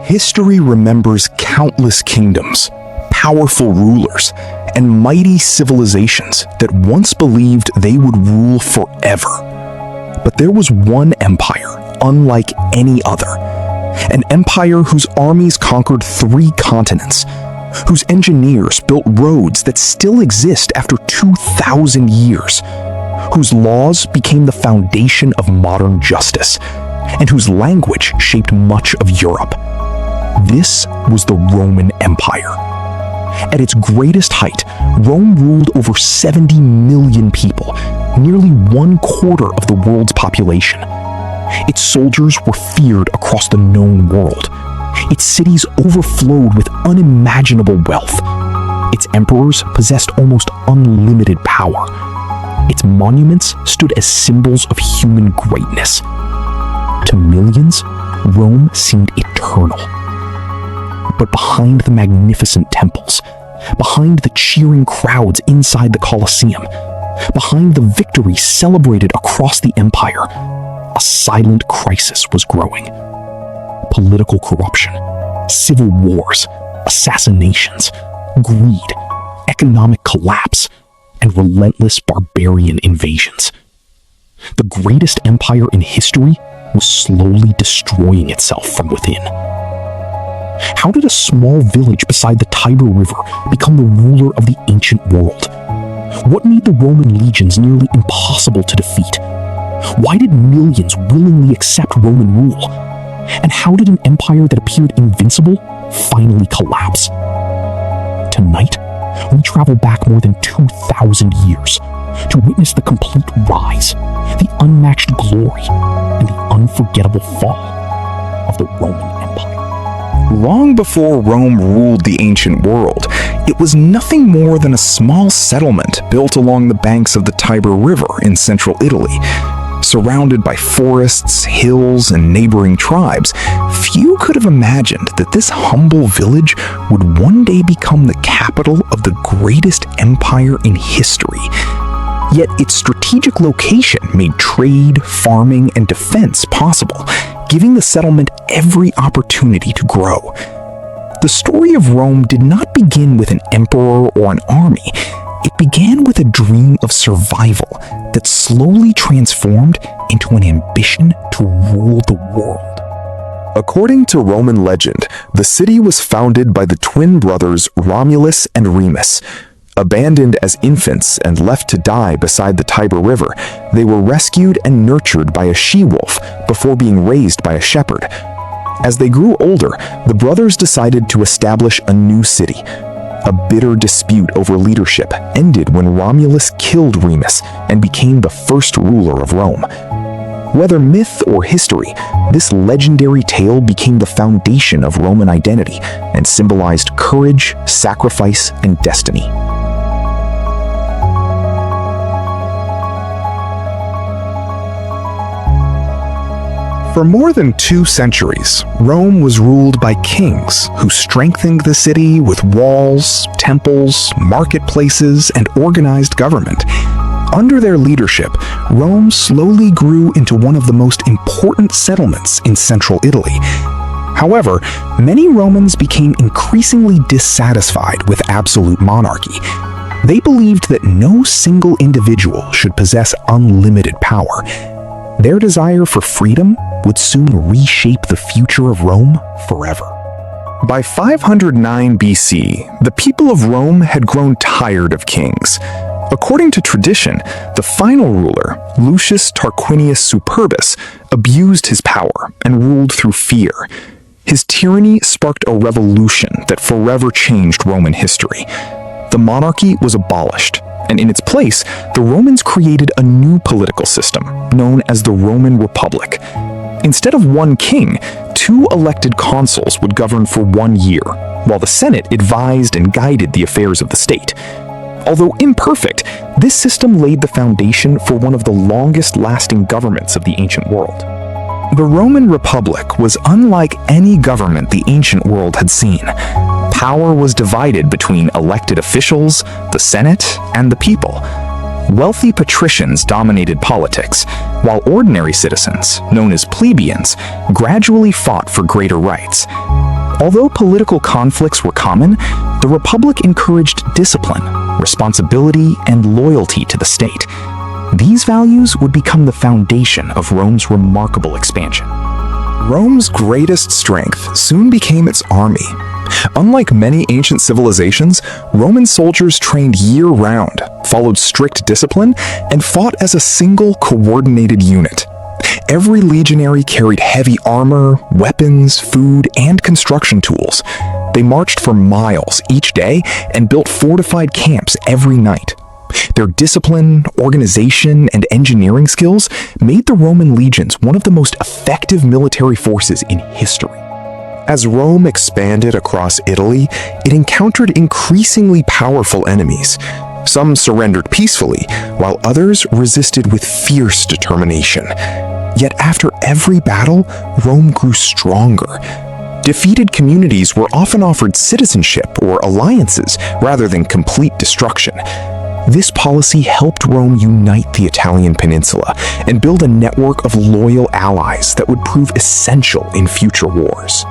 History remembers countless kingdoms, powerful rulers, and mighty civilizations that once believed they would rule forever. But there was one empire unlike any other, an empire whose armies conquered 3 continents, whose engineers built roads that still exist after 2,000 years, whose laws became the foundation of modern justice, and whose language shaped much of Europe. This was the Roman Empire. At its greatest height, Rome ruled over 70 million people, nearly 1/4 of the world's population. Its soldiers were feared across the known world. Its cities overflowed with unimaginable wealth. Its emperors possessed almost unlimited power. Its monuments stood as symbols of human greatness. To millions, Rome seemed eternal. But behind the magnificent temples, behind the cheering crowds inside the Colosseum, behind the victories celebrated across the empire, a silent crisis was growing. Political corruption, civil wars, assassinations, greed, economic collapse, and relentless barbarian invasions. The greatest empire in history was slowly destroying itself from within. How did a small village beside the Tiber River become the ruler of the ancient world? What made the Roman legions nearly impossible to defeat? Why did millions willingly accept Roman rule? And how did an empire that appeared invincible finally collapse? Tonight, we travel back more than 2,000 years to witness the complete rise, the unmatched glory, and the unforgettable fall of the Roman Empire. Long before Rome ruled the ancient world, it was nothing more than a small settlement built along the banks of the Tiber River in central Italy. Surrounded by forests, hills, and neighboring tribes, few could have imagined that this humble village would one day become the capital of the greatest empire in history. Yet its strategic location made trade, farming, and defense possible, giving the settlement every opportunity to grow. The story of Rome did not begin with an emperor or an army. It began with a dream of survival that slowly transformed into an ambition to rule the world. According to Roman legend, the city was founded by the twin brothers Romulus and Remus. Abandoned as infants and left to die beside the Tiber River, they were rescued and nurtured by a she-wolf before being raised by a shepherd. As they grew older, the brothers decided to establish a new city. A bitter dispute over leadership ended when Romulus killed Remus and became the first ruler of Rome. Whether myth or history, this legendary tale became the foundation of Roman identity and symbolized courage, sacrifice, and destiny. For more than 2 centuries, Rome was ruled by kings who strengthened the city with walls, temples, marketplaces, and organized government. Under their leadership, Rome slowly grew into one of the most important settlements in central Italy. However, many Romans became increasingly dissatisfied with absolute monarchy. They believed that no single individual should possess unlimited power. Their desire for freedom would soon reshape the future of Rome forever. By 509 BC, the people of Rome had grown tired of kings. According to tradition, the final ruler, Lucius Tarquinius Superbus, abused his power and ruled through fear. His tyranny sparked a revolution that forever changed Roman history. The monarchy was abolished, and in its place, the Romans created a new political system known as the Roman Republic. Instead of one king, 2 elected consuls would govern for 1 year, while the Senate advised and guided the affairs of the state. Although imperfect, this system laid the foundation for one of the longest-lasting governments of the ancient world. The Roman Republic was unlike any government the ancient world had seen. Power was divided between elected officials, the Senate, and the people. Wealthy patricians dominated politics, while ordinary citizens, known as plebeians, gradually fought for greater rights. Although political conflicts were common, the Republic encouraged discipline, responsibility, and loyalty to the state. These values would become the foundation of Rome's remarkable expansion. Rome's greatest strength soon became its army. Unlike many ancient civilizations, Roman soldiers trained year-round, followed strict discipline, and fought as a single coordinated unit. Every legionary carried heavy armor, weapons, food, and construction tools. They marched for miles each day and built fortified camps every night. Their discipline, organization, and engineering skills made the Roman legions one of the most effective military forces in history. As Rome expanded across Italy, it encountered increasingly powerful enemies. Some surrendered peacefully, while others resisted with fierce determination. Yet after every battle, Rome grew stronger. Defeated communities were often offered citizenship or alliances rather than complete destruction. This policy helped Rome unite the Italian peninsula and build a network of loyal allies that would prove essential in future wars.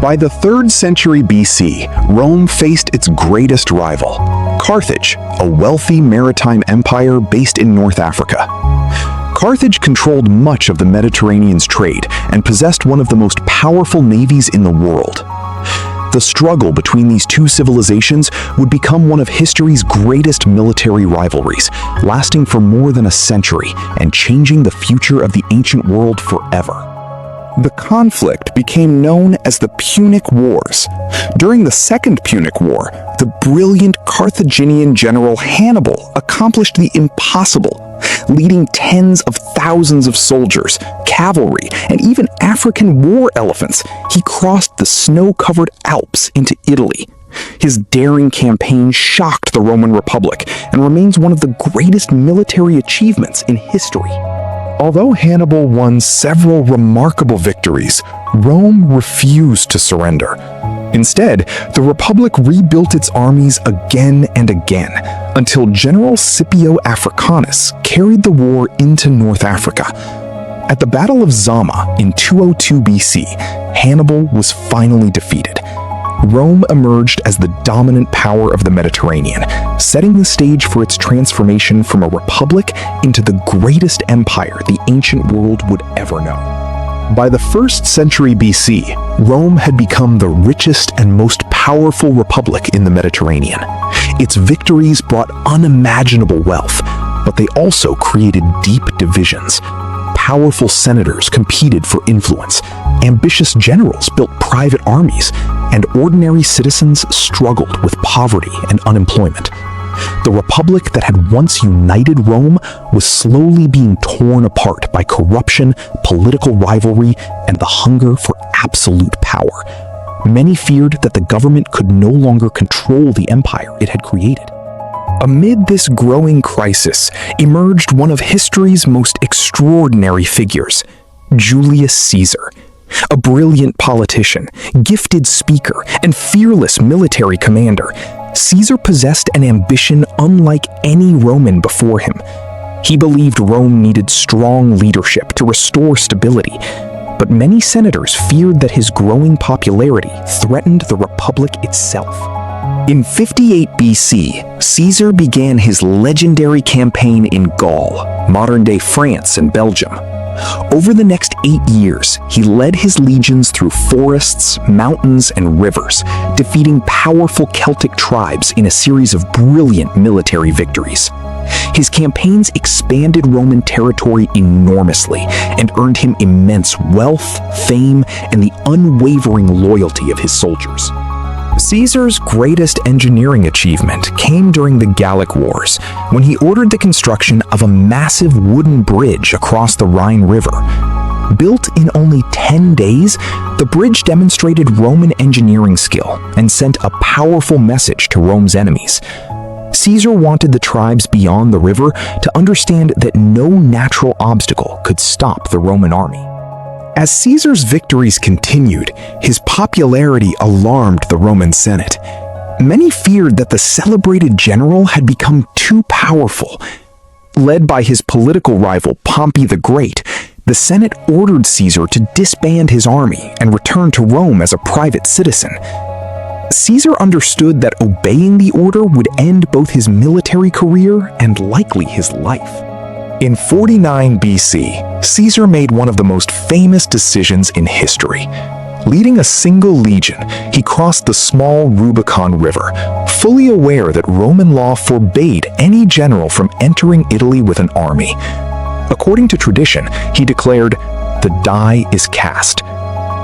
By the 3rd century BC, Rome faced its greatest rival, Carthage, a wealthy maritime empire based in North Africa. Carthage controlled much of the Mediterranean's trade and possessed one of the most powerful navies in the world. The struggle between these two civilizations would become one of history's greatest military rivalries, lasting for more than a century and changing the future of the ancient world forever. The conflict became known as the Punic Wars. During the Second Punic War, the brilliant Carthaginian general Hannibal accomplished the impossible, leading tens of thousands of soldiers, cavalry, and even African war elephants. He crossed the snow-covered Alps into Italy. His daring campaign shocked the Roman Republic and remains one of the greatest military achievements in history. Although Hannibal won several remarkable victories, Rome refused to surrender. Instead, the Republic rebuilt its armies again and again, until General Scipio Africanus carried the war into North Africa. At the Battle of Zama in 202 BC, Hannibal was finally defeated. Rome emerged as the dominant power of the Mediterranean, setting the stage for its transformation from a republic into the greatest empire the ancient world would ever know. By the 1st century BC, Rome had become the richest and most powerful republic in the Mediterranean. Its victories brought unimaginable wealth, but they also created deep divisions. Powerful senators competed for influence, ambitious generals built private armies, and ordinary citizens struggled with poverty and unemployment. The republic that had once united Rome was slowly being torn apart by corruption, political rivalry, and the hunger for absolute power. Many feared that the government could no longer control the empire it had created. Amid this growing crisis emerged one of history's most extraordinary figures, Julius Caesar. A brilliant politician, gifted speaker, and fearless military commander, Caesar possessed an ambition unlike any Roman before him. He believed Rome needed strong leadership to restore stability, but many senators feared that his growing popularity threatened the Republic itself. In 58 BC, Caesar began his legendary campaign in Gaul, modern-day France and Belgium. Over the next 8 years, he led his legions through forests, mountains, and rivers, defeating powerful Celtic tribes in a series of brilliant military victories. His campaigns expanded Roman territory enormously and earned him immense wealth, fame, and the unwavering loyalty of his soldiers. Caesar's greatest engineering achievement came during the Gallic Wars, when he ordered the construction of a massive wooden bridge across the Rhine River. Built in only 10 days, the bridge demonstrated Roman engineering skill and sent a powerful message to Rome's enemies. Caesar wanted the tribes beyond the river to understand that no natural obstacle could stop the Roman army. As Caesar's victories continued, his popularity alarmed the Roman Senate. Many feared that the celebrated general had become too powerful. Led by his political rival Pompey the Great, the Senate ordered Caesar to disband his army and return return to Rome as a private citizen. Caesar understood that obeying the order would end both his military career and likely his life. In 49 BC, Caesar made one of the most famous decisions in history. Leading a single legion, he crossed the small Rubicon River, fully aware that Roman law forbade any general from entering Italy with an army. According to tradition, he declared, "The die is cast."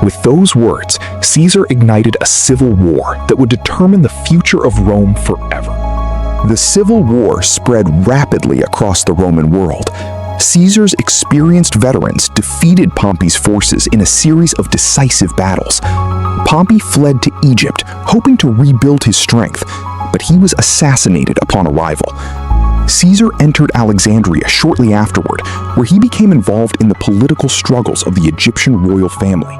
With those words, Caesar ignited a civil war that would determine the future of Rome forever. The civil war spread rapidly across the Roman world. Caesar's experienced veterans defeated Pompey's forces in a series of decisive battles. Pompey fled to Egypt, hoping to rebuild his strength, but he was assassinated upon arrival. Caesar entered Alexandria shortly afterward, where he became involved in the political struggles of the Egyptian royal family.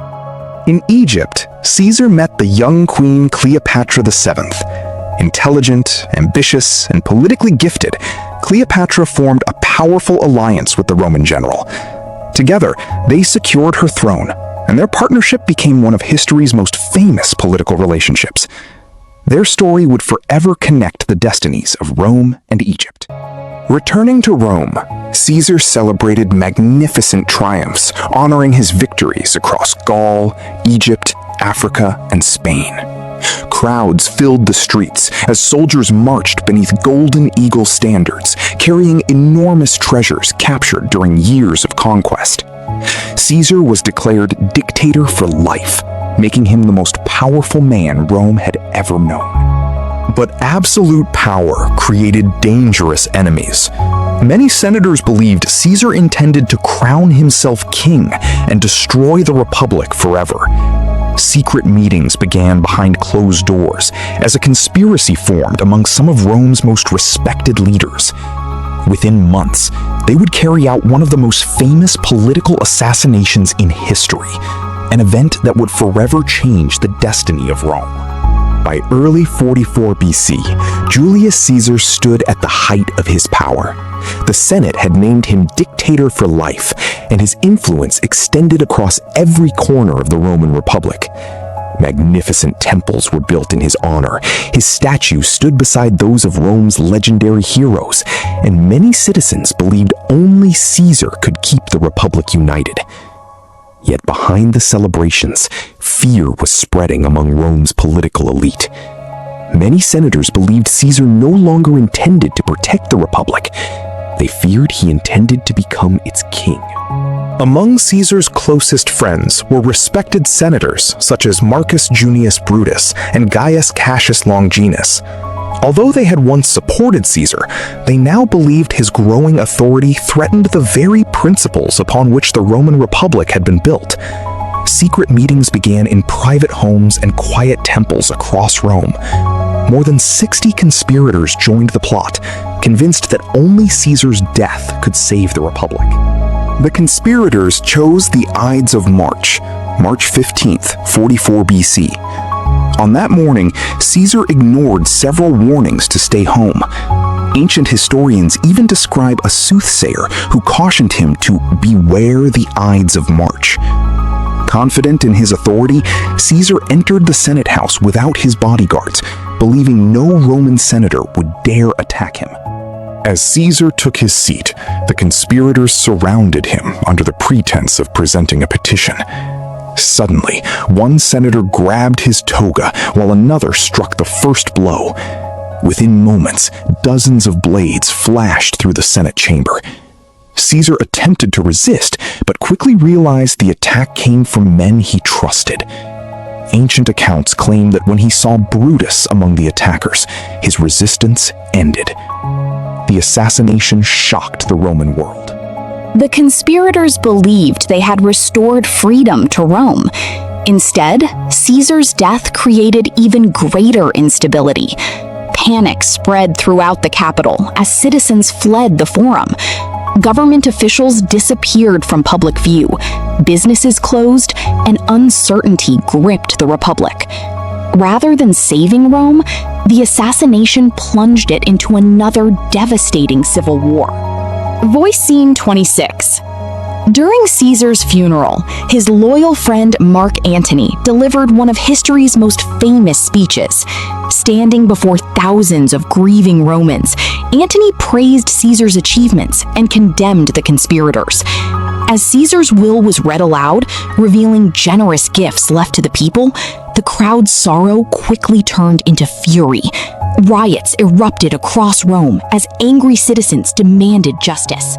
In Egypt, Caesar met the young queen Cleopatra VII. Intelligent, ambitious, and politically gifted, Cleopatra formed a powerful alliance with the Roman general. Together, they secured her throne, and their partnership became one of history's most famous political relationships. Their story would forever connect the destinies of Rome and Egypt. Returning to Rome, Caesar celebrated magnificent triumphs, honoring his victories across Gaul, Egypt, Africa, and Spain. Crowds filled the streets as soldiers marched beneath golden eagle standards, carrying enormous treasures captured during years of conquest. Caesar was declared dictator for life, making him the most powerful man Rome had ever known. But absolute power created dangerous enemies. Many senators believed Caesar intended to crown himself king and destroy the Republic forever. Secret meetings began behind closed doors as a conspiracy formed among some of Rome's most respected leaders. Within months, they would carry out one of the most famous political assassinations in history, an event that would forever change the destiny of Rome. By early 44 BC, Julius Caesar stood at the height of his power. The Senate had named him dictator for life, and his influence extended across every corner of the Roman Republic. Magnificent temples were built in his honor. His statues stood beside those of Rome's legendary heroes, and many citizens believed only Caesar could keep the Republic united. Yet behind the celebrations, fear was spreading among Rome's political elite. Many senators believed Caesar no longer intended to protect the Republic. They feared he intended to become its king. Among Caesar's closest friends were respected senators such as Marcus Junius Brutus and Gaius Cassius Longinus. Although they had once supported Caesar, they now believed his growing authority threatened the very principles upon which the Roman Republic had been built. Secret meetings began in private homes and quiet temples across Rome. More than 60 conspirators joined the plot, convinced that only Caesar's death could save the Republic. The conspirators chose the Ides of March, March 15th, 44 BC. On that morning, Caesar ignored several warnings to stay home. Ancient historians even describe a soothsayer who cautioned him to beware the Ides of March. Confident in his authority, Caesar entered the Senate house without his bodyguards, believing no Roman senator would dare attack him. As Caesar took his seat, the conspirators surrounded him under the pretense of presenting a petition. Suddenly, one senator grabbed his toga while another struck the first blow. Within moments, dozens of blades flashed through the Senate chamber. Caesar attempted to resist, but quickly realized the attack came from men he trusted. Ancient accounts claim that when he saw Brutus among the attackers, his resistance ended. The assassination shocked the Roman world. The conspirators believed they had restored freedom to Rome. Instead, Caesar's death created even greater instability. Panic spread throughout the capital as citizens fled the forum. Government officials disappeared from public view, businesses closed, and uncertainty gripped the Republic. Rather than saving Rome, the assassination plunged it into another devastating civil war. Voice Scene 26. During Caesar's funeral, his loyal friend Mark Antony delivered one of history's most famous speeches. Standing before thousands of grieving Romans, Antony praised Caesar's achievements and condemned the conspirators. As Caesar's will was read aloud, revealing generous gifts left to the people, the crowd's sorrow quickly turned into fury. Riots erupted across Rome as angry citizens demanded justice.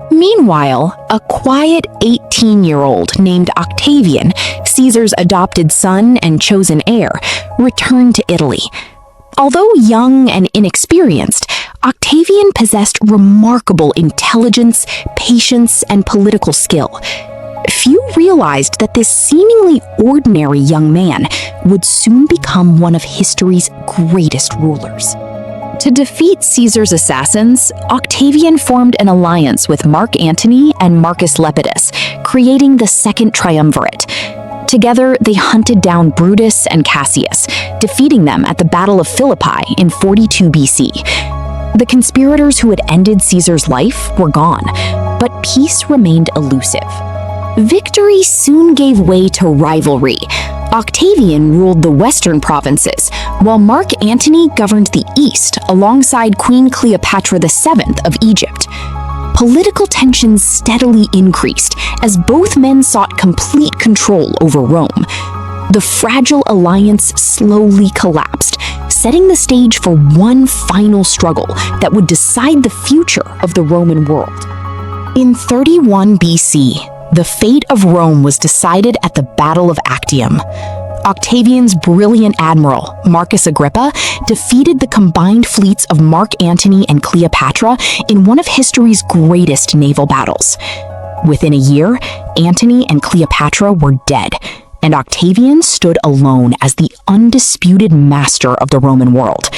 Meanwhile, a quiet 18-year-old named Octavian, Caesar's adopted son and chosen heir, returned to Italy. Although young and inexperienced, Octavian possessed remarkable intelligence, patience, and political skill. Few realized that this seemingly ordinary young man would soon become one of history's greatest rulers. To defeat Caesar's assassins, Octavian formed an alliance with Mark Antony and Marcus Lepidus, creating the Second Triumvirate. Together, they hunted down Brutus and Cassius, defeating them at the Battle of Philippi in 42 BC. The conspirators who had ended Caesar's life were gone, but peace remained elusive. Victory soon gave way to rivalry. Octavian ruled the western provinces, while Mark Antony governed the east alongside Queen Cleopatra VII of Egypt. Political tensions steadily increased as both men sought complete control over Rome. The fragile alliance slowly collapsed, setting the stage for one final struggle that would decide the future of the Roman world. In 31 BC, the fate of Rome was decided at the Battle of Actium. Octavian's brilliant admiral, Marcus Agrippa, defeated the combined fleets of Mark Antony and Cleopatra in one of history's greatest naval battles. Within a year, Antony and Cleopatra were dead, and Octavian stood alone as the undisputed master of the Roman world.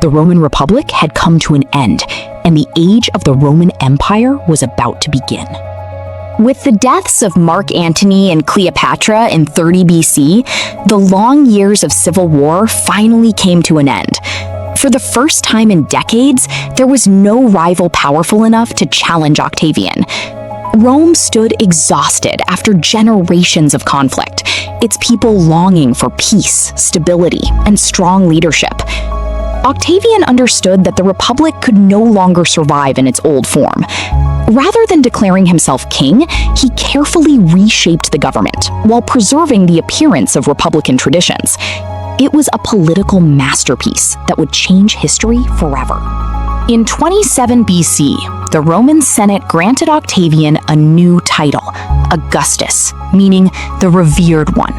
The Roman Republic had come to an end, and the age of the Roman Empire was about to begin. With the deaths of Mark Antony and Cleopatra in 30 BC, the long years of civil war finally came to an end. For the first time in decades, there was no rival powerful enough to challenge Octavian. Rome stood exhausted after generations of conflict, its people longing for peace, stability, and strong leadership. Octavian understood that the Republic could no longer survive in its old form. Rather than declaring himself king, he carefully reshaped the government while preserving the appearance of Republican traditions. It was a political masterpiece that would change history forever. In 27 BC, the Roman Senate granted Octavian a new title, Augustus, meaning the revered one.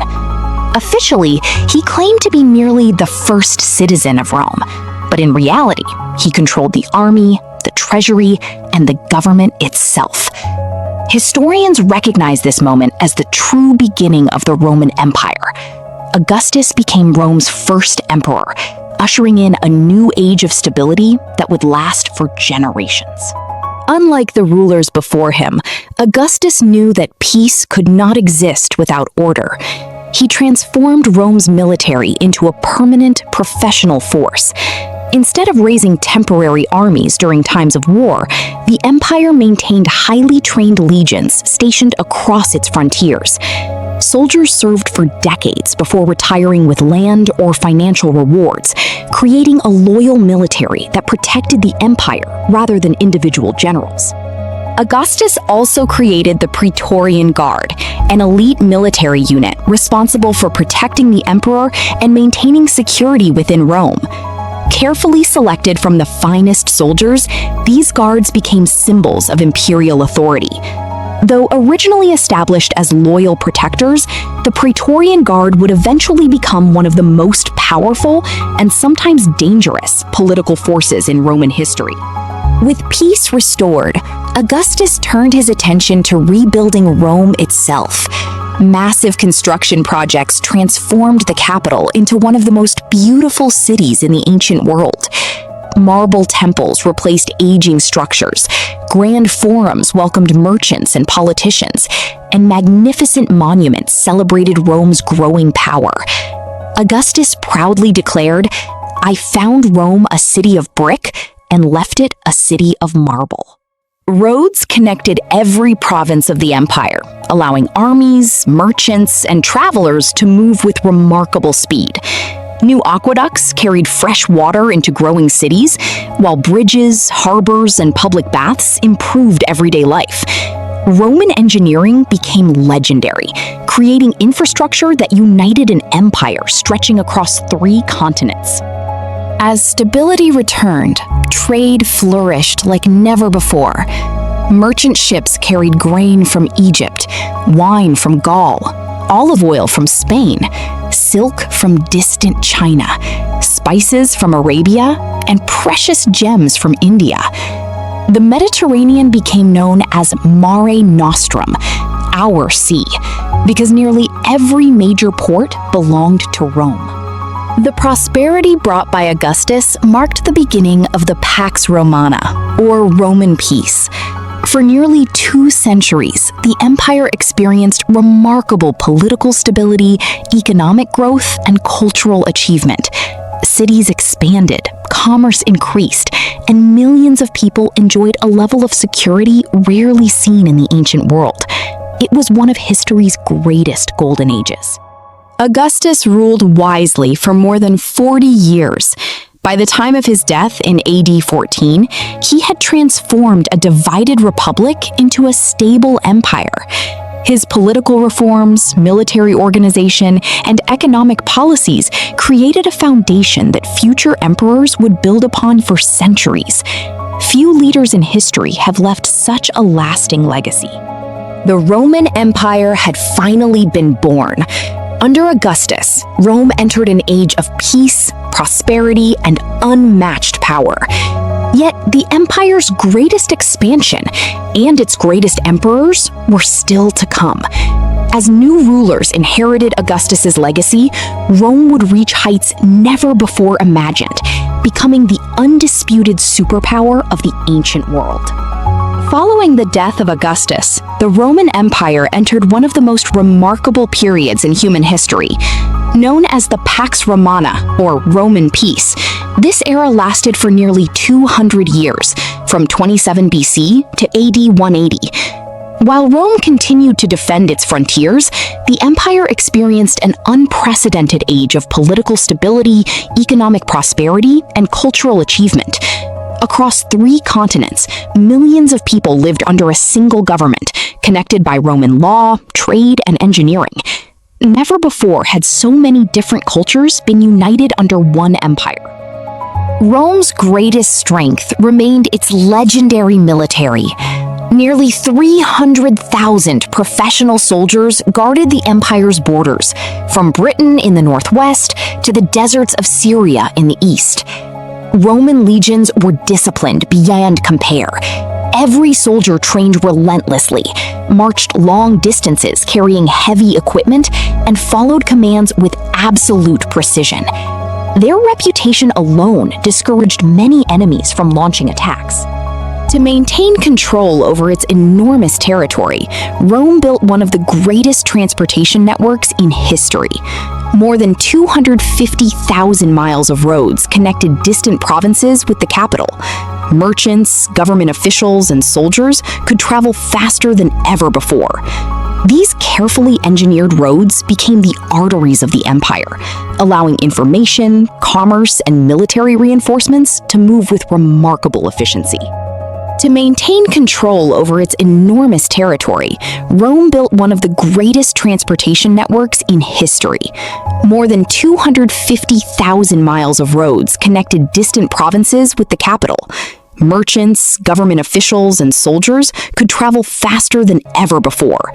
Officially, he claimed to be merely the first citizen of Rome, but in reality, he controlled the army, the treasury, and the government itself. Historians recognize this moment as the true beginning of the Roman Empire. Augustus became Rome's first emperor, ushering in a new age of stability that would last for generations. Unlike the rulers before him, Augustus knew that peace could not exist without order. He transformed Rome's military into a permanent, professional force. Instead of raising temporary armies during times of war, the empire maintained highly trained legions stationed across its frontiers. Soldiers served for decades before retiring with land or financial rewards, creating a loyal military that protected the empire rather than individual generals. Augustus also created the Praetorian Guard, an elite military unit responsible for protecting the emperor and maintaining security within Rome. Carefully selected from the finest soldiers, these guards became symbols of imperial authority. Though originally established as loyal protectors, the Praetorian Guard would eventually become one of the most powerful and sometimes dangerous political forces in Roman history. With peace restored, Augustus turned his attention to rebuilding Rome itself. Massive construction projects transformed the capital into one of the most beautiful cities in the ancient world. Marble temples replaced aging structures, grand forums welcomed merchants and politicians, and magnificent monuments celebrated Rome's growing power. Augustus proudly declared, "I found Rome a city of brick and left it a city of marble." Roads connected every province of the empire, allowing armies, merchants, and travelers to move with remarkable speed. New aqueducts carried fresh water into growing cities, while bridges, harbors, and public baths improved everyday life. Roman engineering became legendary, creating infrastructure that united an empire stretching across 3 continents. As stability returned, trade flourished like never before. Merchant ships carried grain from Egypt, wine from Gaul, olive oil from Spain, silk from distant China, spices from Arabia, and precious gems from India. The Mediterranean became known as Mare Nostrum, our sea, because nearly every major port belonged to Rome. The prosperity brought by Augustus marked the beginning of the Pax Romana, or Roman peace. For nearly 2 centuries, the empire experienced remarkable political stability, economic growth, and cultural achievement. Cities expanded, commerce increased, and millions of people enjoyed a level of security rarely seen in the ancient world. It was one of history's greatest golden ages. Augustus ruled wisely for more than 40 years. By the time of his death in AD 14, he had transformed a divided republic into a stable empire. His political reforms, military organization, and economic policies created a foundation that future emperors would build upon for centuries. Few leaders in history have left such a lasting legacy. The Roman Empire had finally been born. Under Augustus, Rome entered an age of peace, prosperity, and unmatched power. Yet the empire's greatest expansion and its greatest emperors were still to come. As new rulers inherited Augustus's legacy, Rome would reach heights never before imagined, becoming the undisputed superpower of the ancient world. Following the death of Augustus, the Roman Empire entered one of the most remarkable periods in human history. Known as the Pax Romana, or Roman peace, this era lasted for nearly 200 years, from 27 BC to AD 180. While Rome continued to defend its frontiers, the empire experienced an unprecedented age of political stability, economic prosperity, and cultural achievement. Across 3 continents, millions of people lived under a single government, connected by Roman law, trade, and engineering. Never before had so many different cultures been united under one empire. Rome's greatest strength remained its legendary military. Nearly 300,000 professional soldiers guarded the empire's borders, from Britain in the northwest to the deserts of Syria in the east. Roman legions were disciplined beyond compare. Every soldier trained relentlessly, marched long distances carrying heavy equipment, and followed commands with absolute precision. Their reputation alone discouraged many enemies from launching attacks. To maintain control over its enormous territory, Rome built one of the greatest transportation networks in history. More than 250,000 miles of roads connected distant provinces with the capital. Merchants, government officials, and soldiers could travel faster than ever before. These carefully engineered roads became the arteries of the empire, allowing information, commerce, and military reinforcements to move with remarkable efficiency. To maintain control over its enormous territory, Rome built one of the greatest transportation networks in history. More than 250,000 miles of roads connected distant provinces with the capital. Merchants, government officials, and soldiers could travel faster than ever before.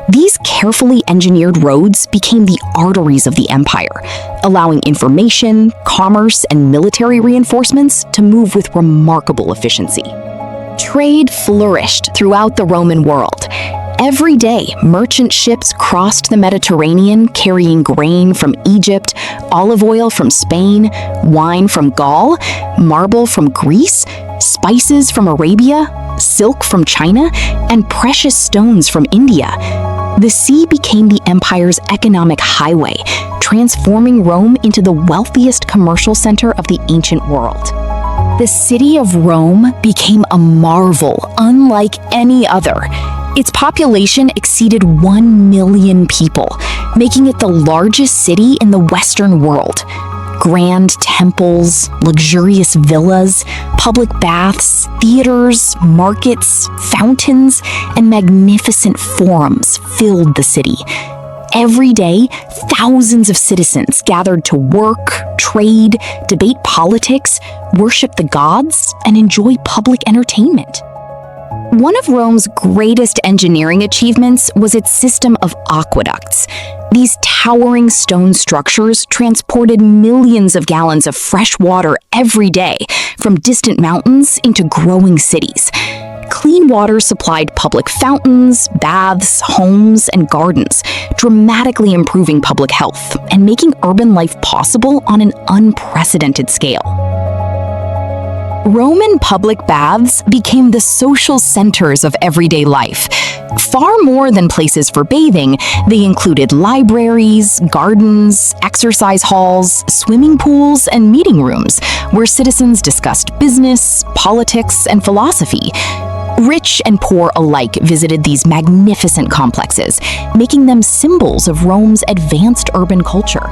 These carefully engineered roads became the arteries of the empire, allowing information, commerce, and military reinforcements to move with remarkable efficiency. Trade flourished throughout the Roman world. Every day, merchant ships crossed the Mediterranean carrying grain from Egypt, olive oil from Spain, wine from Gaul, marble from Greece, spices from Arabia, silk from China, and precious stones from India. The sea became the empire's economic highway, transforming Rome into the wealthiest commercial center of the ancient world. The city of Rome became a marvel unlike any other. Its population exceeded 1 million people, making it the largest city in the Western world. Grand temples, luxurious villas, public baths, theaters, markets, fountains, and magnificent forums filled the city. Every day, thousands of citizens gathered to work, trade, debate politics, worship the gods, and enjoy public entertainment. One of Rome's greatest engineering achievements was its system of aqueducts. These towering stone structures transported millions of gallons of fresh water every day from distant mountains into growing cities. Clean water supplied public fountains, baths, homes, and gardens, dramatically improving public health and making urban life possible on an unprecedented scale. Roman public baths became the social centers of everyday life. Far more than places for bathing, they included libraries, gardens, exercise halls, swimming pools, and meeting rooms where citizens discussed business, politics, and philosophy. Rich and poor alike visited these magnificent complexes, making them symbols of Rome's advanced urban culture.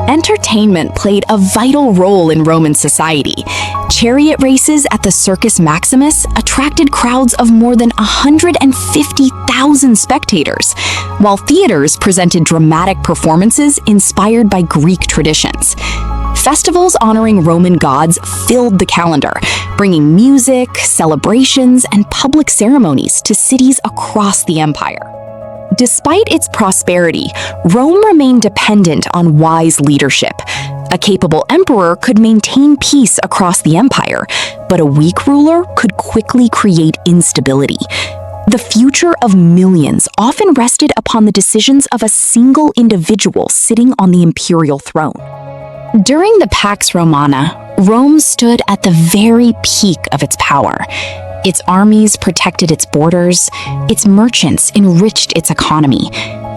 Entertainment played a vital role in Roman society. Chariot races at the Circus Maximus attracted crowds of more than 150,000 spectators, while theaters presented dramatic performances inspired by Greek traditions. Festivals honoring Roman gods filled the calendar, bringing music, celebrations, and public ceremonies to cities across the empire. Despite its prosperity, Rome remained dependent on wise leadership. A capable emperor could maintain peace across the empire, but a weak ruler could quickly create instability. The future of millions often rested upon the decisions of a single individual sitting on the imperial throne. During the Pax Romana, Rome stood at the very peak of its power. Its armies protected its borders, its merchants enriched its economy,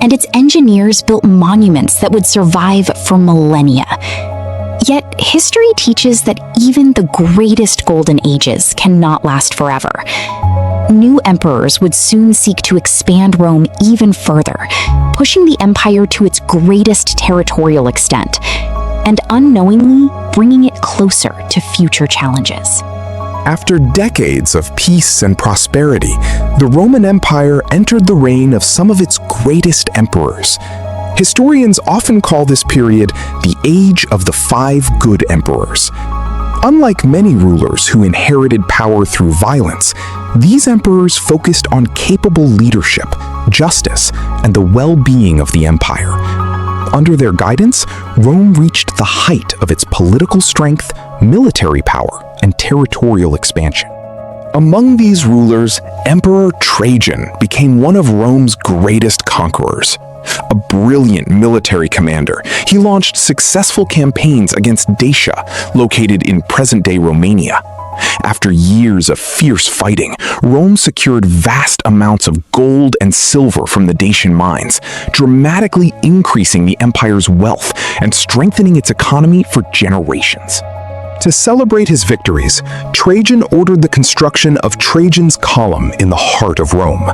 and its engineers built monuments that would survive for millennia. Yet, history teaches that even the greatest golden ages cannot last forever. New emperors would soon seek to expand Rome even further, pushing the empire to its greatest territorial extent, and unknowingly bringing it closer to future challenges. After decades of peace and prosperity, the Roman Empire entered the reign of some of its greatest emperors. Historians often call this period the Age of the Five Good Emperors. Unlike many rulers who inherited power through violence, these emperors focused on capable leadership, justice, and the well-being of the empire. Under their guidance, Rome reached the height of its political strength, military power, and territorial expansion. Among these rulers, Emperor Trajan became one of Rome's greatest conquerors. A brilliant military commander, he launched successful campaigns against Dacia, located in present-day Romania. After years of fierce fighting, Rome secured vast amounts of gold and silver from the Dacian mines, dramatically increasing the empire's wealth and strengthening its economy for generations. To celebrate his victories, Trajan ordered the construction of Trajan's Column in the heart of Rome.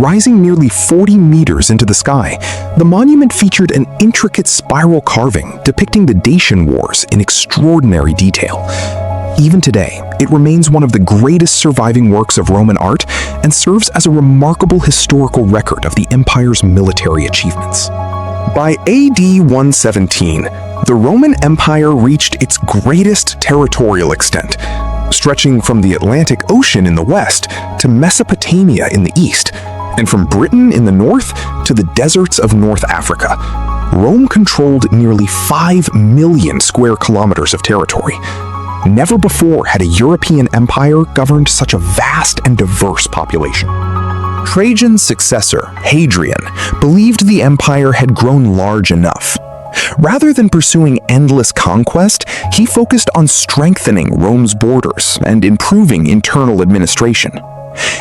Rising nearly 40 meters into the sky, the monument featured an intricate spiral carving depicting the Dacian Wars in extraordinary detail. Even today, it remains one of the greatest surviving works of Roman art and serves as a remarkable historical record of the empire's military achievements. By AD 117, the Roman Empire reached its greatest territorial extent, stretching from the Atlantic Ocean in the west to Mesopotamia in the east, and from Britain in the north to the deserts of North Africa. Rome controlled nearly 5 million square kilometers of territory. Never before had a European empire governed such a vast and diverse population. Trajan's successor, Hadrian, believed the empire had grown large enough. Rather than pursuing endless conquest, he focused on strengthening Rome's borders and improving internal administration.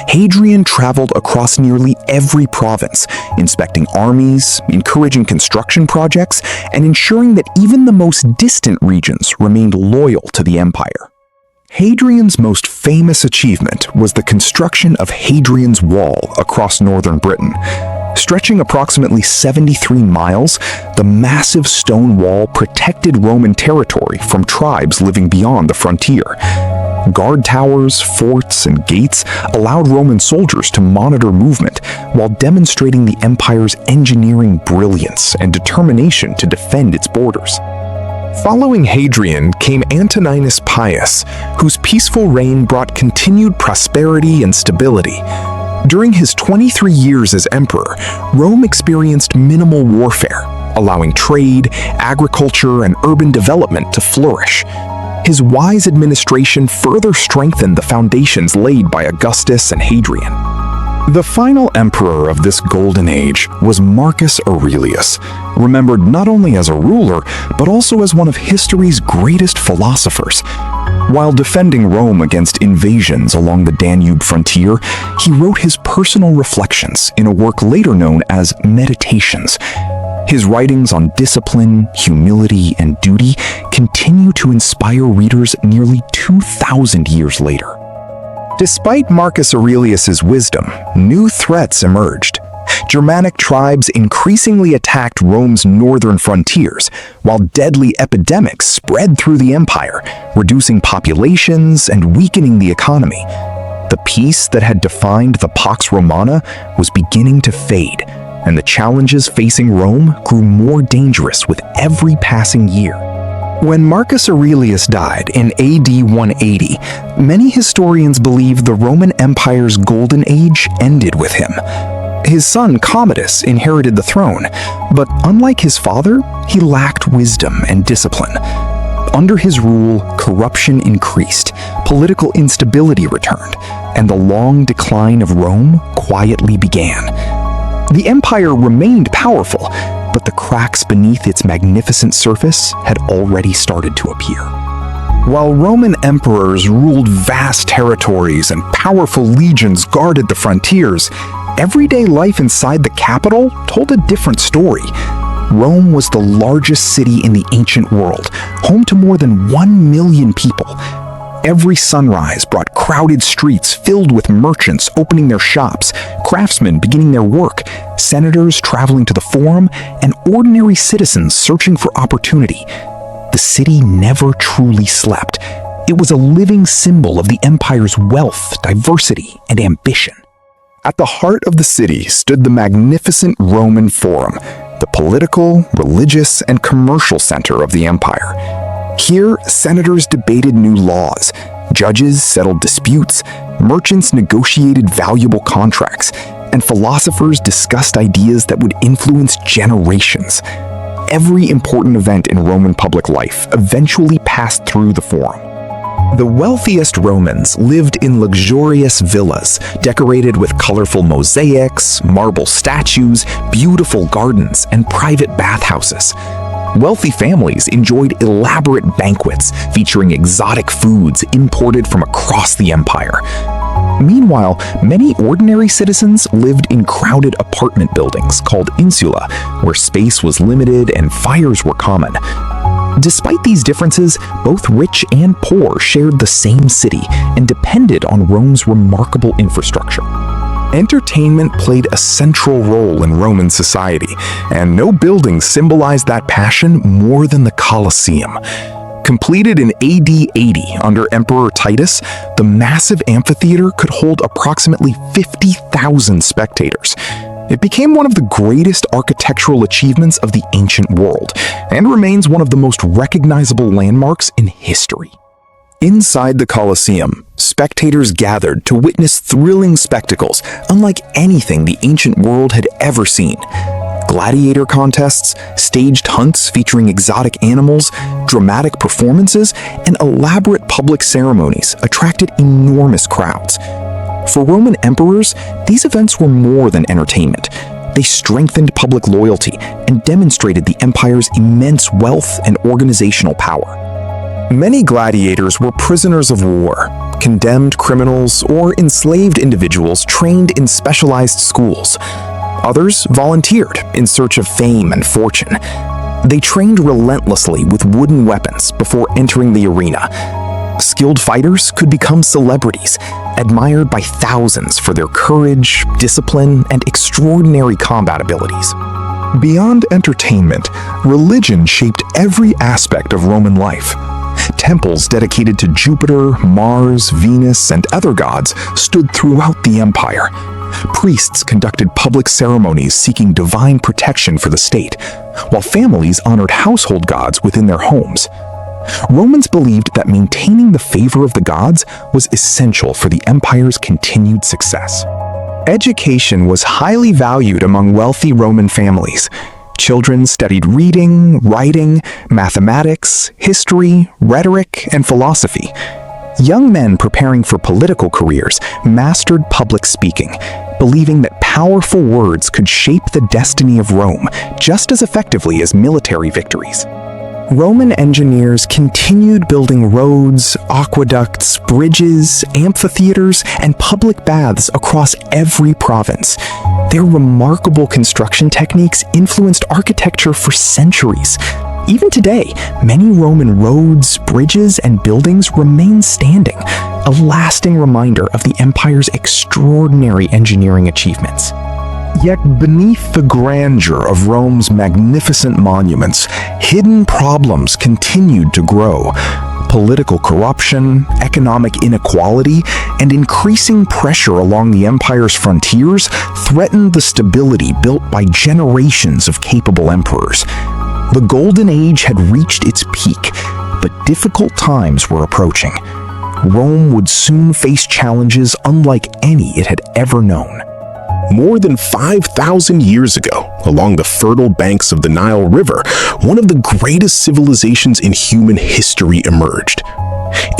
Hadrian traveled across nearly every province, inspecting armies, encouraging construction projects, and ensuring that even the most distant regions remained loyal to the empire. Hadrian's most famous achievement was the construction of Hadrian's Wall across northern Britain. Stretching approximately 73 miles, the massive stone wall protected Roman territory from tribes living beyond the frontier. Guard towers, forts, and gates allowed Roman soldiers to monitor movement while demonstrating the empire's engineering brilliance and determination to defend its borders. Following Hadrian came Antoninus Pius, whose peaceful reign brought continued prosperity and stability. During his 23 years as emperor, Rome experienced minimal warfare, allowing trade, agriculture, and urban development to flourish. His wise administration further strengthened the foundations laid by Augustus and Hadrian. The final emperor of this golden age was Marcus Aurelius, remembered not only as a ruler, but also as one of history's greatest philosophers. While defending Rome against invasions along the Danube frontier, he wrote his personal reflections in a work later known as Meditations. His writings on discipline, humility, and duty continue to inspire readers nearly 2,000 years later. Despite Marcus Aurelius's wisdom, new threats emerged. Germanic tribes increasingly attacked Rome's northern frontiers, while deadly epidemics spread through the empire, reducing populations and weakening the economy. The peace that had defined the Pax Romana was beginning to fade, and the challenges facing Rome grew more dangerous with every passing year. When Marcus Aurelius died in AD 180, many historians believe the Roman Empire's golden age ended with him. His son Commodus inherited the throne, but unlike his father, he lacked wisdom and discipline. Under his rule, corruption increased, political instability returned, and the long decline of Rome quietly began. The empire remained powerful, but the cracks beneath its magnificent surface had already started to appear. While Roman emperors ruled vast territories and powerful legions guarded the frontiers, everyday life inside the capital told a different story. Rome was the largest city in the ancient world, home to more than 1 million people. Every sunrise brought crowded streets filled with merchants opening their shops, craftsmen beginning their work, senators traveling to the forum, and ordinary citizens searching for opportunity. The city never truly slept. It was a living symbol of the empire's wealth, diversity, and ambition. At the heart of the city stood the magnificent Roman Forum, the political, religious, and commercial center of the empire. Here, senators debated new laws, judges settled disputes, merchants negotiated valuable contracts, and philosophers discussed ideas that would influence generations. Every important event in Roman public life eventually passed through the Forum. The wealthiest Romans lived in luxurious villas decorated with colorful mosaics, marble statues, beautiful gardens, and private bathhouses. Wealthy families enjoyed elaborate banquets featuring exotic foods imported from across the empire. Meanwhile, many ordinary citizens lived in crowded apartment buildings called insula, where space was limited and fires were common. Despite these differences, both rich and poor shared the same city and depended on Rome's remarkable infrastructure. Entertainment played a central role in Roman society, and no building symbolized that passion more than the Colosseum. Completed in AD 80 under Emperor Titus, the massive amphitheater could hold approximately 50,000 spectators. It became one of the greatest architectural achievements of the ancient world, and remains one of the most recognizable landmarks in history. Inside the Colosseum, spectators gathered to witness thrilling spectacles unlike anything the ancient world had ever seen. Gladiator contests, staged hunts featuring exotic animals, dramatic performances, and elaborate public ceremonies attracted enormous crowds. For Roman emperors, these events were more than entertainment. They strengthened public loyalty and demonstrated the empire's immense wealth and organizational power. Many gladiators were prisoners of war, condemned criminals, or enslaved individuals trained in specialized schools. Others volunteered in search of fame and fortune. They trained relentlessly with wooden weapons before entering the arena. Skilled fighters could become celebrities, admired by thousands for their courage, discipline, and extraordinary combat abilities. Beyond entertainment, religion shaped every aspect of Roman life. Temples dedicated to Jupiter, Mars, Venus, and other gods stood throughout the empire. Priests conducted public ceremonies seeking divine protection for the state, while families honored household gods within their homes. Romans believed that maintaining the favor of the gods was essential for the empire's continued success. Education was highly valued among wealthy Roman families. Children studied reading, writing, mathematics, history, rhetoric, and philosophy. Young men preparing for political careers mastered public speaking, believing that powerful words could shape the destiny of Rome just as effectively as military victories. Roman engineers continued building roads, aqueducts, bridges, amphitheaters, and public baths across every province. Their remarkable construction techniques influenced architecture for centuries. Even today, many Roman roads, bridges, and buildings remain standing, a lasting reminder of the empire's extraordinary engineering achievements. Yet beneath the grandeur of Rome's magnificent monuments, hidden problems continued to grow. Political corruption, economic inequality, and increasing pressure along the empire's frontiers threatened the stability built by generations of capable emperors. The Golden Age had reached its peak, but difficult times were approaching. Rome would soon face challenges unlike any it had ever known. More than 5,000 years ago, along the fertile banks of the Nile River, one of the greatest civilizations in human history emerged.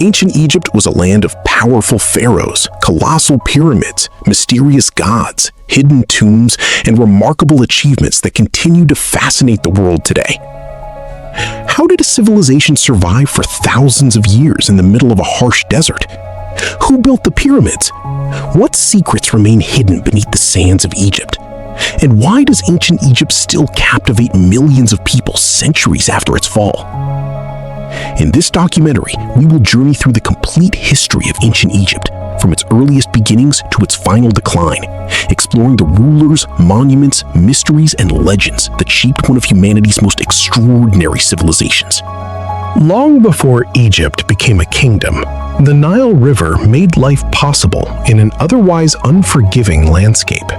Ancient Egypt was a land of powerful pharaohs, colossal pyramids, mysterious gods, hidden tombs, and remarkable achievements that continue to fascinate the world today. How did a civilization survive for thousands of years in the middle of a harsh desert? Who built the pyramids? What secrets remain hidden beneath the sands of Egypt? And why does ancient Egypt still captivate millions of people centuries after its fall? In this documentary, we will journey through the complete history of ancient Egypt, from its earliest beginnings to its final decline, exploring the rulers, monuments, mysteries, and legends that shaped one of humanity's most extraordinary civilizations. Long before Egypt became a kingdom, the Nile River made life possible in an otherwise unforgiving landscape.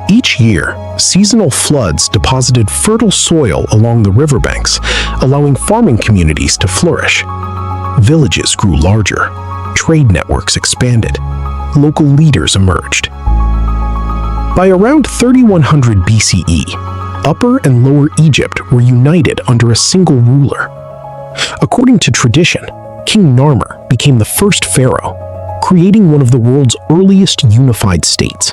Each year, seasonal floods deposited fertile soil along the riverbanks, allowing farming communities to flourish. Villages grew larger, trade networks expanded, local leaders emerged. By around 3100 BCE, Upper and Lower Egypt were united under a single ruler. According to tradition, King Narmer became the first pharaoh, creating one of the world's earliest unified states.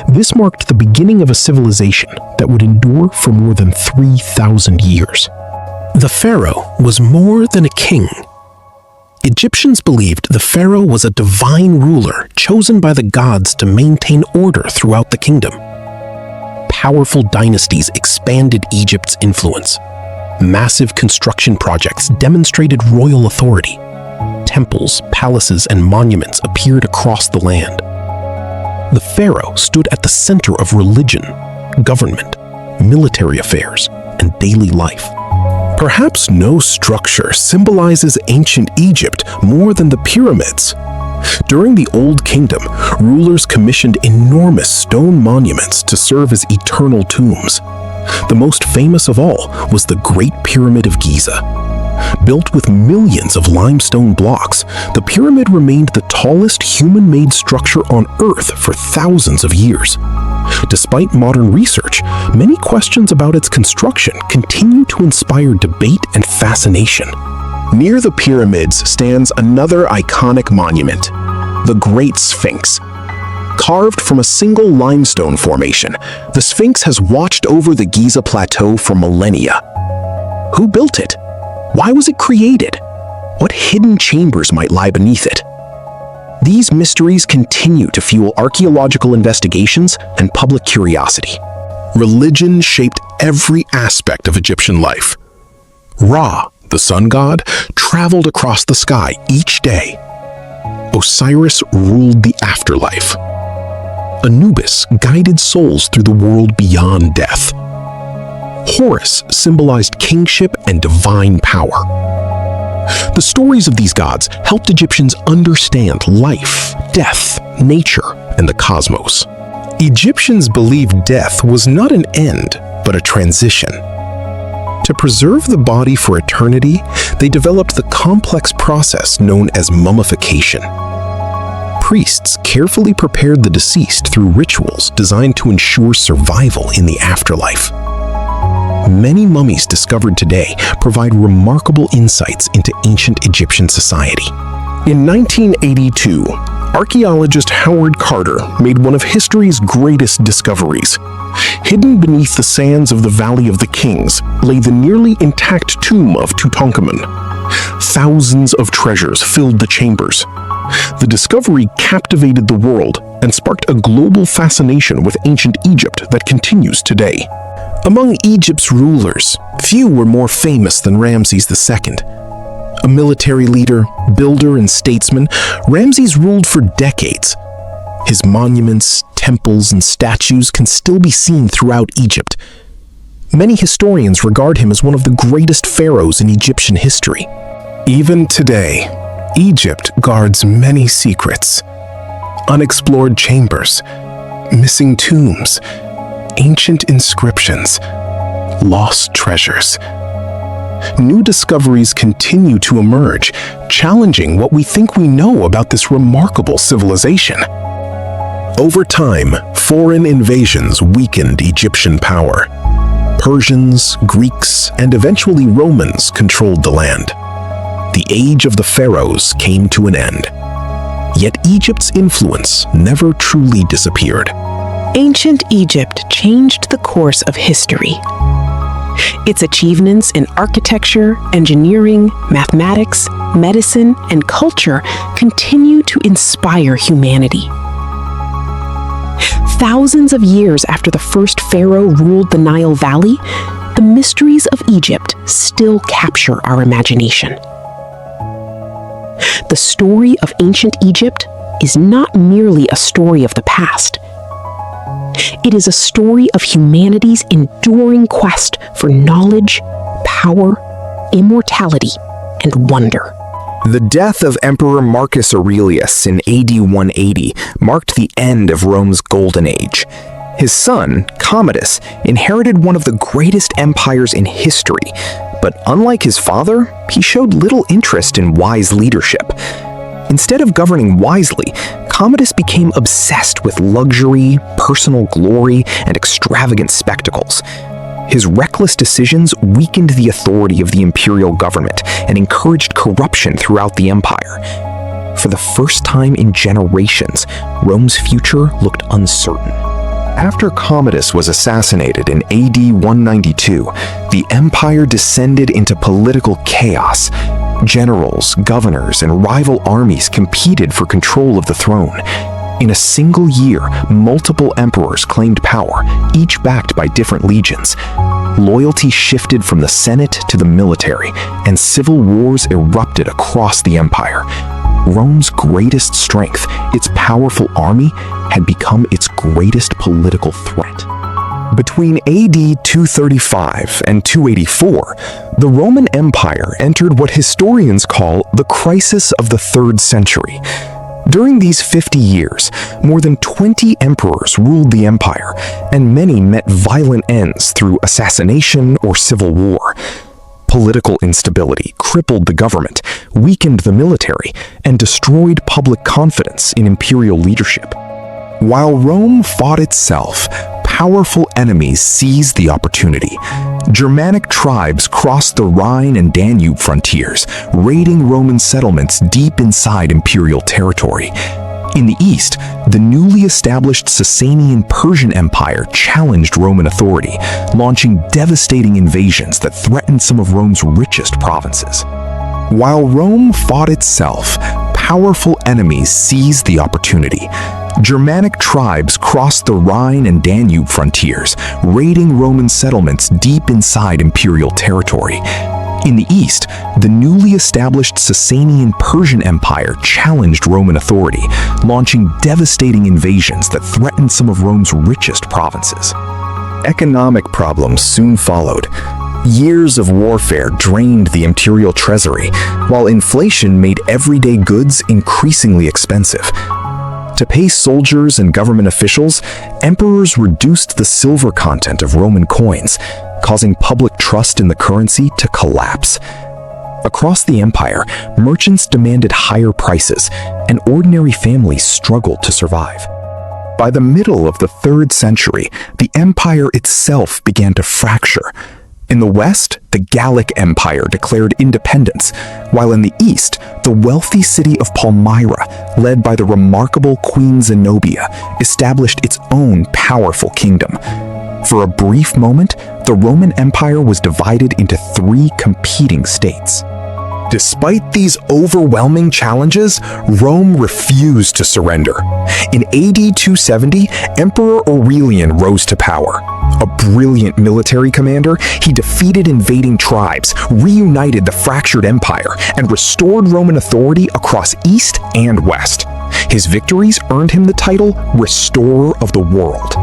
This marked the beginning of a civilization that would endure for more than 3,000 years. The pharaoh was more than a king. Egyptians believed the pharaoh was a divine ruler chosen by the gods to maintain order throughout the kingdom. Powerful dynasties expanded Egypt's influence. Massive construction projects demonstrated royal authority. Temples, palaces, and monuments appeared across the land. The pharaoh stood at the center of religion, government, military affairs, and daily life. Perhaps no structure symbolizes ancient Egypt more than the pyramids. During the Old Kingdom, rulers commissioned enormous stone monuments to serve as eternal tombs. The most famous of all was the Great Pyramid of Giza. Built with millions of limestone blocks, the pyramid remained the tallest human-made structure on Earth for thousands of years. Despite modern research, many questions about its construction continue to inspire debate and fascination. Near the pyramids stands another iconic monument, the Great Sphinx. Carved from a single limestone formation, the Sphinx has watched over the Giza Plateau for millennia. Who built it? Why was it created? What hidden chambers might lie beneath it? These mysteries continue to fuel archaeological investigations and public curiosity. Religion shaped every aspect of Egyptian life. Ra, the sun god, traveled across the sky each day. Osiris ruled the afterlife. Anubis guided souls through the world beyond death. Horus symbolized kingship and divine power. The stories of these gods helped Egyptians understand life, death, nature, and the cosmos. Egyptians believed death was not an end, but a transition. To preserve the body for eternity, they developed the complex process known as mummification. Priests carefully prepared the deceased through rituals designed to ensure survival in the afterlife. Many mummies discovered today provide remarkable insights into ancient Egyptian society. In 1982, archaeologist Howard Carter made one of history's greatest discoveries. Hidden beneath the sands of the Valley of the Kings lay the nearly intact tomb of Tutankhamun. Thousands of treasures filled the chambers. The discovery captivated the world and sparked a global fascination with ancient Egypt that continues today. Among Egypt's rulers, few were more famous than Ramses II. A military leader, builder, and statesman, Ramses ruled for decades. His monuments, temples, and statues can still be seen throughout Egypt. Many historians regard him as one of the greatest pharaohs in Egyptian history. Even today, Egypt guards many secrets. Unexplored chambers, missing tombs, ancient inscriptions, lost treasures. New discoveries continue to emerge, challenging what we think we know about this remarkable civilization. Over time, foreign invasions weakened Egyptian power. Persians, Greeks, and eventually Romans controlled the land. The age of the pharaohs came to an end. Yet Egypt's influence never truly disappeared. Ancient Egypt changed the course of history. Its achievements in architecture, engineering, mathematics, medicine, and culture continue to inspire humanity. Thousands of years after the first pharaoh ruled the Nile Valley, the mysteries of Egypt still capture our imagination. The story of ancient Egypt is not merely a story of the past. It is a story of humanity's enduring quest for knowledge, power, immortality, and wonder. The death of Emperor Marcus Aurelius in AD 180 marked the end of Rome's golden age. His son, Commodus, inherited one of the greatest empires in history, but unlike his father, he showed little interest in wise leadership. Instead of governing wisely, Commodus became obsessed with luxury, personal glory, and extravagant spectacles. His reckless decisions weakened the authority of the imperial government and encouraged corruption throughout the empire. For the first time in generations, Rome's future looked uncertain. After Commodus was assassinated in AD 192, the empire descended into political chaos. Generals, governors, and rival armies competed for control of the throne. In a single year, multiple emperors claimed power, each backed by different legions. Loyalty shifted from the Senate to the military, and civil wars erupted across the empire. Rome's greatest strength, its powerful army, had become its greatest political threat. Between AD 235 and 284, the Roman Empire entered what historians call the crisis of the 3rd century. During these 50 years, more than 20 emperors ruled the empire, and many met violent ends through assassination or civil war. Political instability crippled the government, weakened the military, and destroyed public confidence in imperial leadership. While Rome fought itself, powerful enemies seized the opportunity. Germanic tribes crossed the Rhine and Danube frontiers, raiding Roman settlements deep inside imperial territory. In the east, the newly established Sasanian Persian Empire challenged Roman authority, launching devastating invasions that threatened some of Rome's richest provinces. While Rome fought itself, powerful enemies seized the opportunity. Germanic tribes crossed the Rhine and Danube frontiers, raiding Roman settlements deep inside imperial territory. In the east, the newly established Sasanian Persian Empire challenged Roman authority, launching devastating invasions that threatened some of Rome's richest provinces. Economic problems soon followed. Years of warfare drained the imperial treasury, while inflation made everyday goods increasingly expensive. To pay soldiers and government officials, emperors reduced the silver content of Roman coins, causing public trust in the currency to collapse. Across the empire, merchants demanded higher prices, and ordinary families struggled to survive. By the middle of the 3rd century, the empire itself began to fracture. In the west, the Gallic Empire declared independence, while in the east, the wealthy city of Palmyra, led by the remarkable Queen Zenobia, established its own powerful kingdom. For a brief moment, the Roman Empire was divided into 3 competing states. Despite these overwhelming challenges, Rome refused to surrender. In AD 270, Emperor Aurelian rose to power. A brilliant military commander, he defeated invading tribes, reunited the fractured empire, and restored Roman authority across east and west. His victories earned him the title Restorer of the World.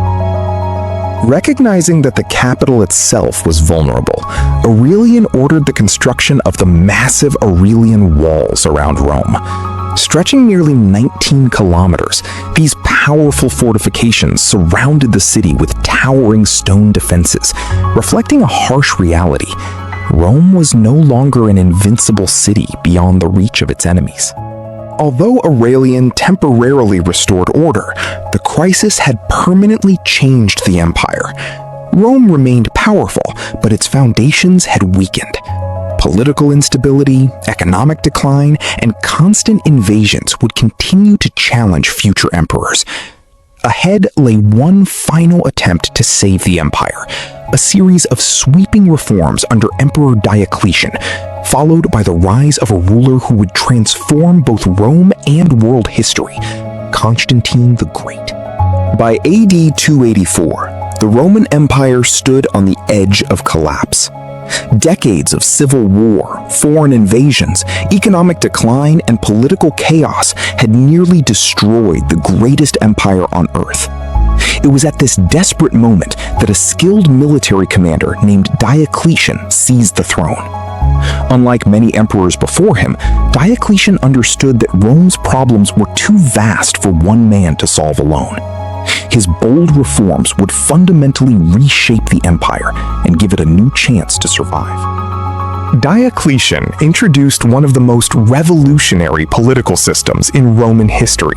Recognizing that the capital itself was vulnerable, Aurelian ordered the construction of the massive Aurelian walls around Rome. Stretching nearly 19 kilometers, these powerful fortifications surrounded the city with towering stone defenses, reflecting a harsh reality. Rome was no longer an invincible city beyond the reach of its enemies. Although Aurelian temporarily restored order, the crisis had permanently changed the empire. Rome remained powerful, but its foundations had weakened. Political instability, economic decline, and constant invasions would continue to challenge future emperors. Ahead lay one final attempt to save the empire, a series of sweeping reforms under Emperor Diocletian, followed by the rise of a ruler who would transform both Rome and world history, Constantine the Great. By AD 284, the Roman Empire stood on the edge of collapse. Decades of civil war, foreign invasions, economic decline, and political chaos had nearly destroyed the greatest empire on earth. It was at this desperate moment that a skilled military commander named Diocletian seized the throne. Unlike many emperors before him, Diocletian understood that Rome's problems were too vast for one man to solve alone. His bold reforms would fundamentally reshape the empire and give it a new chance to survive. Diocletian introduced one of the most revolutionary political systems in Roman history,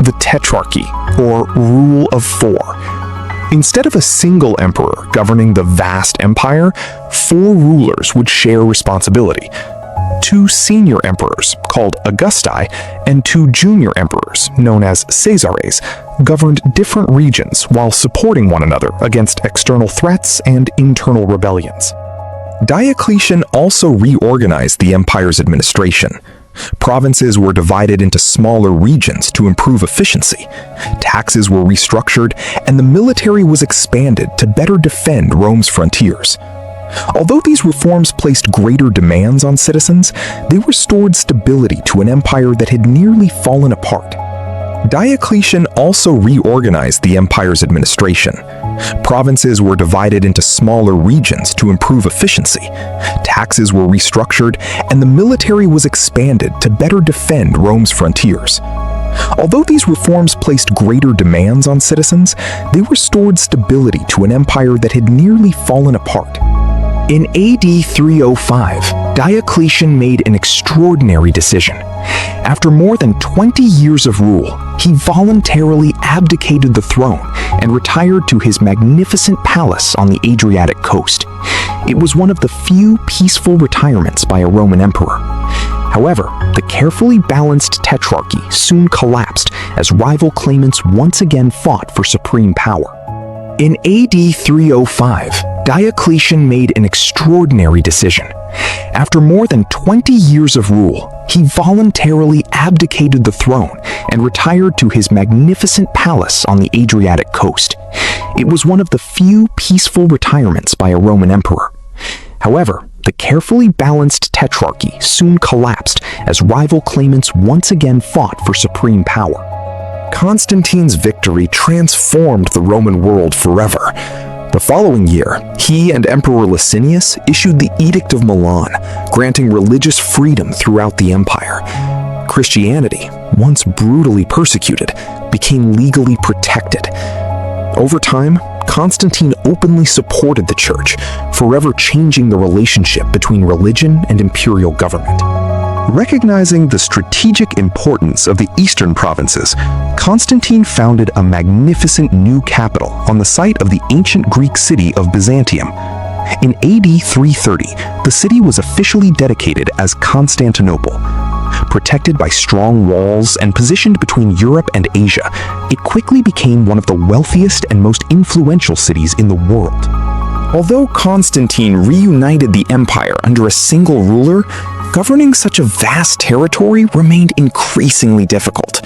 the Tetrarchy, or Rule of Four. Instead of a single emperor governing the vast empire, 4 rulers would share responsibility. 2 senior emperors, called Augusti, and 2 junior emperors, known as Caesares, governed different regions while supporting one another against external threats and internal rebellions. Diocletian also reorganized the empire's administration. Provinces were divided into smaller regions to improve efficiency. Taxes were restructured, and the military was expanded to better defend Rome's frontiers. Although these reforms placed greater demands on citizens, they restored stability to an empire that had nearly fallen apart. Diocletian also reorganized the empire's administration. Provinces were divided into smaller regions to improve efficiency. Taxes were restructured, and the military was expanded to better defend Rome's frontiers. Although these reforms placed greater demands on citizens, they restored stability to an empire that had nearly fallen apart. In AD 305, Diocletian made an extraordinary decision. After more than 20 years of rule, he voluntarily abdicated the throne and retired to his magnificent palace on the Adriatic coast. It was one of the few peaceful retirements by a Roman emperor. However, the carefully balanced tetrarchy soon collapsed as rival claimants once again fought for supreme power. In AD 305, Diocletian made an extraordinary decision. After more than 20 years of rule, he voluntarily abdicated the throne and retired to his magnificent palace on the Adriatic coast. It was one of the few peaceful retirements by a Roman emperor. However, the carefully balanced tetrarchy soon collapsed as rival claimants once again fought for supreme power. Constantine's victory transformed the Roman world forever. The following year, he and Emperor Licinius issued the Edict of Milan, granting religious freedom throughout the empire. Christianity, once brutally persecuted, became legally protected. Over time, Constantine openly supported the church, forever changing the relationship between religion and imperial government. Recognizing the strategic importance of the eastern provinces, Constantine founded a magnificent new capital on the site of the ancient Greek city of Byzantium. In AD 330, the city was officially dedicated as Constantinople. Protected by strong walls and positioned between Europe and Asia, it quickly became one of the wealthiest and most influential cities in the world. Although Constantine reunited the empire under a single ruler, governing such a vast territory remained increasingly difficult.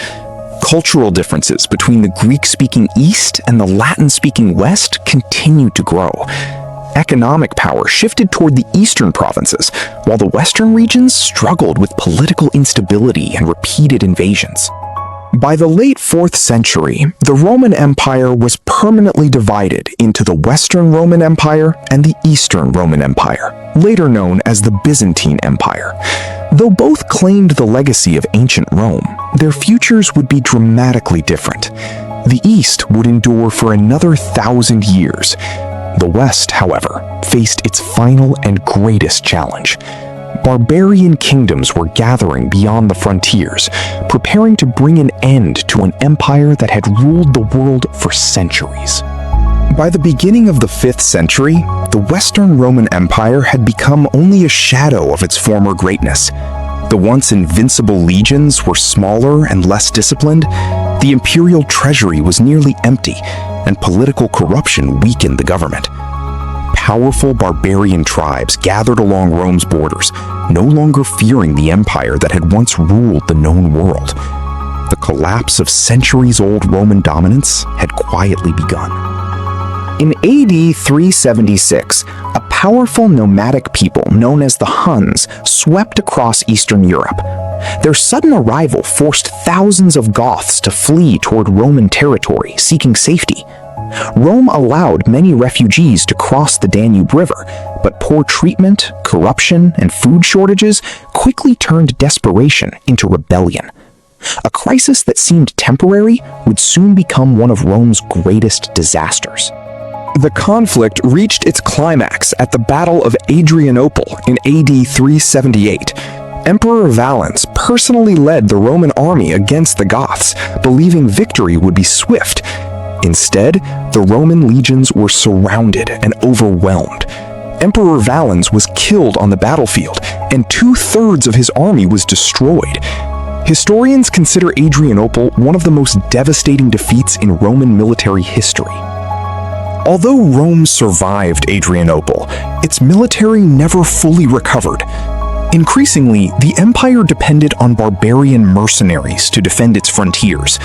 Cultural differences between the Greek-speaking East and the Latin-speaking West continued to grow. Economic power shifted toward the eastern provinces, while the western regions struggled with political instability and repeated invasions. By the late 4th century, the Roman Empire was permanently divided into the Western Roman Empire and the Eastern Roman Empire, later known as the Byzantine Empire. Though both claimed the legacy of ancient Rome, their futures would be dramatically different. The East would endure for another 1,000 years. The West, however, faced its final and greatest challenge. Barbarian kingdoms were gathering beyond the frontiers, preparing to bring an end to an empire that had ruled the world for centuries. By the beginning of the 5th century, the Western Roman Empire had become only a shadow of its former greatness. The once invincible legions were smaller and less disciplined, the imperial treasury was nearly empty, and political corruption weakened the government. Powerful barbarian tribes gathered along Rome's borders, no longer fearing the empire that had once ruled the known world. The collapse of centuries-old Roman dominance had quietly begun. In AD 376, a powerful nomadic people known as the Huns swept across Eastern Europe. Their sudden arrival forced thousands of Goths to flee toward Roman territory, seeking safety. Rome allowed many refugees to cross the Danube River, but poor treatment, corruption, and food shortages quickly turned desperation into rebellion. A crisis that seemed temporary would soon become one of Rome's greatest disasters. The conflict reached its climax at the Battle of Adrianople in AD 378. Emperor Valens personally led the Roman army against the Goths, believing victory would be swift. Instead, the Roman legions were surrounded and overwhelmed. Emperor Valens was killed on the battlefield, and 2/3 of his army was destroyed. Historians consider Adrianople one of the most devastating defeats in Roman military history. Although Rome survived Adrianople, its military never fully recovered. Increasingly, the empire depended on barbarian mercenaries to defend its frontiers.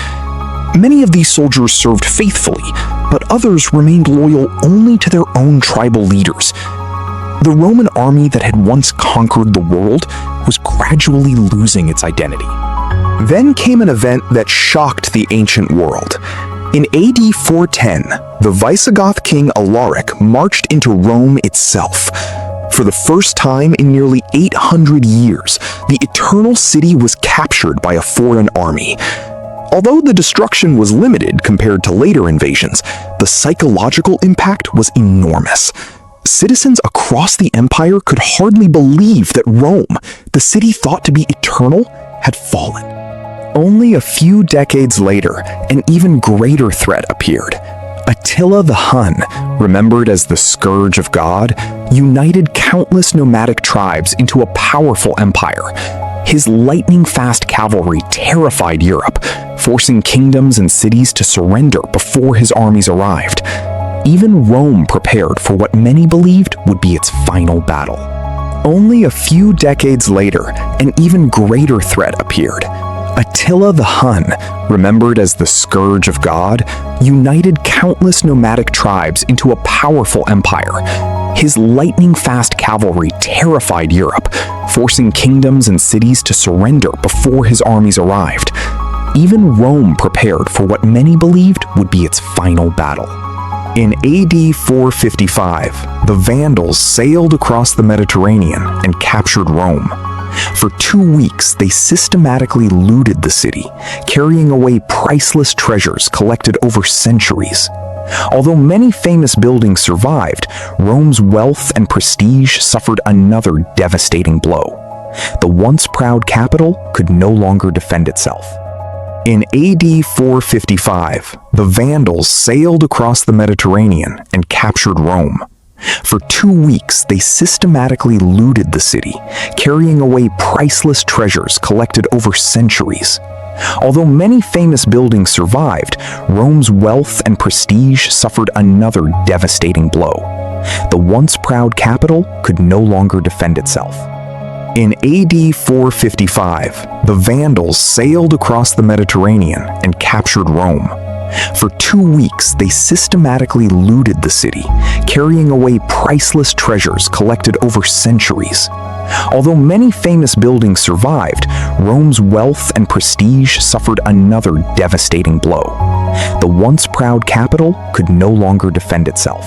Many of these soldiers served faithfully, but others remained loyal only to their own tribal leaders. The Roman army that had once conquered the world was gradually losing its identity. Then came an event that shocked the ancient world. In AD 410, the Visigoth king Alaric marched into Rome itself. For the first time in nearly 800 years, the Eternal City was captured by a foreign army. Although the destruction was limited compared to later invasions, the psychological impact was enormous. Citizens across the empire could hardly believe that Rome, the city thought to be eternal, had fallen. Only a few decades later, an even greater threat appeared. Attila the Hun, remembered as the Scourge of God, united countless nomadic tribes into a powerful empire. His lightning-fast cavalry terrified Europe, forcing kingdoms and cities to surrender before his armies arrived. Even Rome prepared for what many believed would be its final battle. Only a few decades later, an even greater threat appeared. Attila the Hun, remembered as the Scourge of God, united countless nomadic tribes into a powerful empire. His lightning-fast cavalry terrified Europe, forcing kingdoms and cities to surrender before his armies arrived. Even Rome prepared for what many believed would be its final battle. In AD 455, the Vandals sailed across the Mediterranean and captured Rome. For 2 weeks, they systematically looted the city, carrying away priceless treasures collected over centuries. Although many famous buildings survived, Rome's wealth and prestige suffered another devastating blow. The once proud capital could no longer defend itself. In AD 455, the Vandals sailed across the Mediterranean and captured Rome. For 2 weeks, they systematically looted the city, carrying away priceless treasures collected over centuries. Although many famous buildings survived, Rome's wealth and prestige suffered another devastating blow. The once proud capital could no longer defend itself. In AD 455, the Vandals sailed across the Mediterranean and captured Rome. For 2 weeks, they systematically looted the city, carrying away priceless treasures collected over centuries. Although many famous buildings survived, Rome's wealth and prestige suffered another devastating blow. The once proud capital could no longer defend itself.